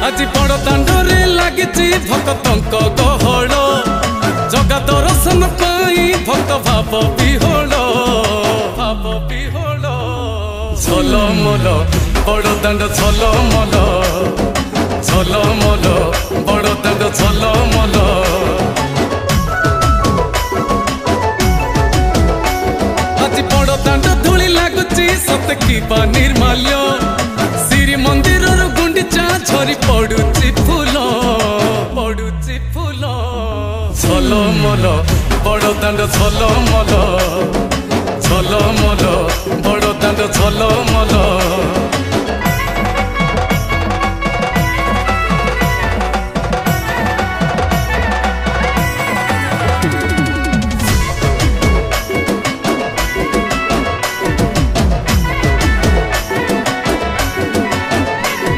আজি बड़ दांडरे लागिची भक्तंक गहळ जगा दर्शन पाई भक्त भाव विहोल झलमल बड़ दांड झलमल झलमल बड़ दांड झलमल আজি बड़ दांड धूली लागुची सत की निर्माल्य श्री मंदिर गुंडीचा झरी पड़ुची फूल झलमल बड़ दांड झलमल झलमल बड़ दांड झलमल।